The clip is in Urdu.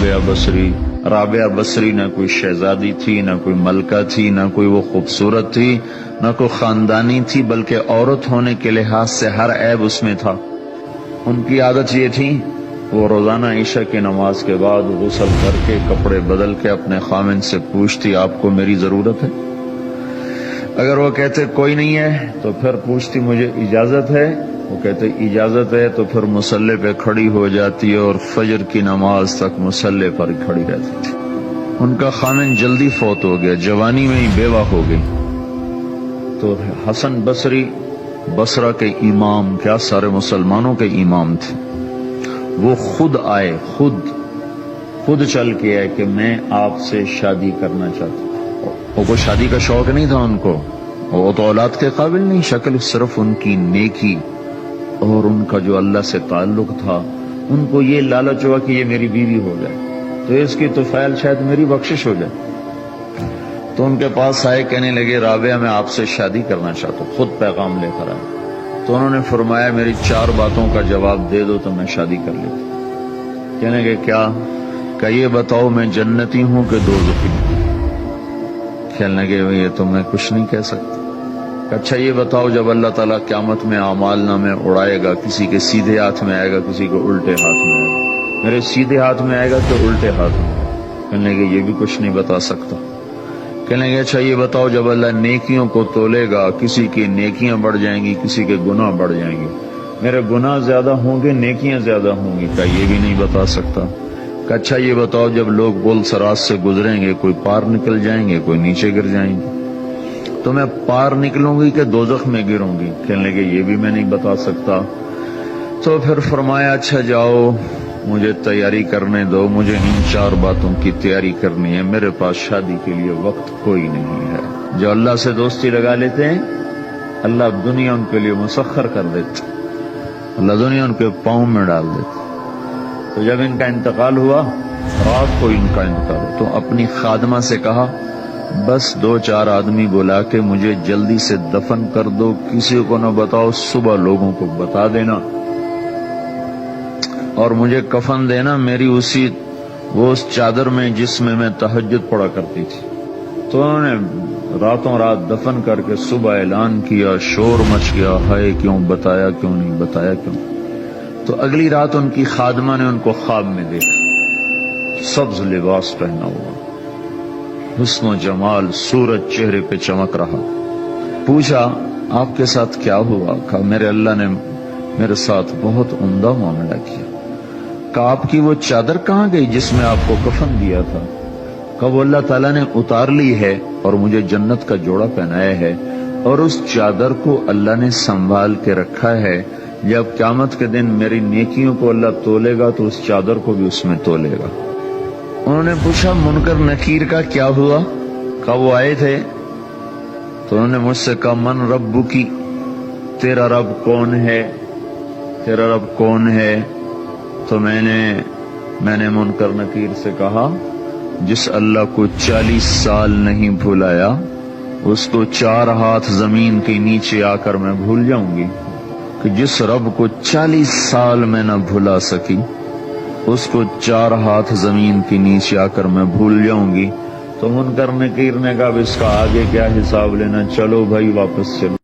رابعہ بصری۔ رابعہ بصری نہ کوئی شہزادی تھی، نہ کوئی ملکہ تھی، نہ کوئی وہ خوبصورت تھی، نہ کوئی خاندانی تھی، بلکہ عورت ہونے کے لحاظ سے ہر عیب اس میں تھا۔ ان کی عادت یہ تھی، وہ روزانہ عشاء کی نماز کے بعد غسل کر کے کپڑے بدل کے اپنے خامن سے پوچھتی آپ کو میری ضرورت ہے؟ اگر وہ کہتے کوئی نہیں ہے تو پھر پوچھتی مجھے اجازت ہے؟ وہ کہتے اجازت ہے تو پھر مصلی پہ کھڑی ہو جاتی اور فجر کی نماز تک مصلی پر کھڑی رہتی تھی۔ ان کا خامن جلدی فوت ہو گیا، جوانی میں ہی بیوہ ہو گئی۔ تو حسن بصری بصرہ کے امام، کیا سارے مسلمانوں کے امام تھے، وہ خود آئے، خود چل کے آئے کہ میں آپ سے شادی کرنا چاہتا ہوں۔ وہ کوئی شادی کا شوق نہیں تھا ان کو، وہ تو اولاد کے قابل نہیں، شکل صرف ان کی نیکی اور ان کا جو اللہ سے تعلق تھا، ان کو یہ لالچ ہوا کہ یہ میری بیوی ہو جائے تو اس کی طفیل شاید میری بخشش ہو جائے۔ تو ان کے پاس آئے، کہنے لگے رابعہ میں آپ سے شادی کرنا چاہتا ہوں، خود پیغام لے کر آئے۔ تو انہوں نے فرمایا میری 4 باتوں کا جواب دے دو تو میں شادی کر لیتا۔ کہنے لگے کیا؟ کہ یہ بتاؤ میں جنتی ہوں کہ دوزخی ہوں؟ کہنے لگے یہ تو میں کچھ نہیں کہہ سکتا۔ کہ اچھا یہ بتاؤ جب اللہ تعالیٰ قیامت میں اعمال نامے اڑائے گا، کسی کے سیدھے ہاتھ میں آئے گا، کسی کو الٹے ہاتھ میں آئے گا، میرے سیدھے ہاتھ میں آئے گا کہ الٹے ہاتھ میں؟ کہنے لگے یہ بھی کچھ نہیں بتا سکتا۔ کہنے لگے اچھا یہ بتاؤ جب اللہ نیکیوں کو تولے گا، کسی کی نیکیاں بڑھ جائیں گی، کسی کے گناہ بڑھ جائیں گے، میرے گناہ زیادہ ہوں گے نیکیاں زیادہ ہوں گی؟ کہ یہ بھی نہیں بتا سکتا۔ کہ اچھا یہ بتاؤ جب لوگ پل صراط سے گزریں گے، کوئی پار نکل جائیں گے، کوئی نیچے گر جائیں گے، تو میں پار نکلوں گی کہ دوزخ میں گروں گی؟ کہنے لگے یہ بھی میں نہیں بتا سکتا۔ تو پھر فرمایا اچھا جاؤ مجھے تیاری کرنے دو، مجھے ان 4 باتوں کی تیاری کرنی ہے، میرے پاس شادی کے لیے وقت کوئی نہیں ہے۔ جو اللہ سے دوستی لگا لیتے ہیں اللہ دنیا ان کے لیے مسخر کر دیتے، اللہ دنیا ان کے پاؤں میں ڈال دیتے۔ تو جب ان کا انتقال ہوا، رات کو ان کا انتقال ہوا، تو اپنی خادمہ سے کہا بس 2-4 آدمی بلا کے مجھے جلدی سے دفن کر دو، کسی کو نہ بتاؤ، صبح لوگوں کو بتا دینا اور مجھے کفن دینا میری اس چادر میں جس میں میں تہجد پڑھا کرتی تھی۔ تو انہوں نے راتوں رات دفن کر کے صبح اعلان کیا، شور مچ گیا، ہائے کیوں بتایا، کیوں نہیں بتایا، کیوں؟ تو اگلی رات ان کی خادمہ نے ان کو خواب میں دیکھا، سبز لباس پہنا ہوا، حسن و جمال، سورج چہرے پہ چمک رہا۔ پوچھا آپ کے ساتھ کیا ہوا؟ کہا میرے اللہ نے میرے ساتھ بہت عمدہ معاملہ کیا۔ کہا آپ کی وہ چادر کہاں گئی جس میں آپ کو کفن دیا تھا؟ کہا وہ اللہ تعالیٰ نے اتار لی ہے اور مجھے جنت کا جوڑا پہنایا ہے، اور اس چادر کو اللہ نے سنبھال کے رکھا ہے، جب قیامت کے دن میری نیکیوں کو اللہ تولے گا تو اس چادر کو بھی اس میں تولے گا۔ انہوں نے پوچھا منکر نکیر کا کیا ہوا؟ کہا وہ آئے تھے تو انہوں نے مجھ سے کہا من ربکی، تیرا رب کون ہے، تیرا رب کون ہے؟ تو میں نے منکر نکیر سے کہا جس اللہ کو 40 سال نہیں بھلایا اس کو 4 ہاتھ زمین کے نیچے آ کر میں بھول جاؤں گی؟ کہ جس رب کو 40 سال میں نہ بھلا سکی اس کو 4 ہاتھ زمین کے نیچے آ کر میں بھول جاؤں گی؟ تو منکر نکیر نے کہا اب اس کا آگے کیا حساب لینا، چلو بھائی واپس چلو۔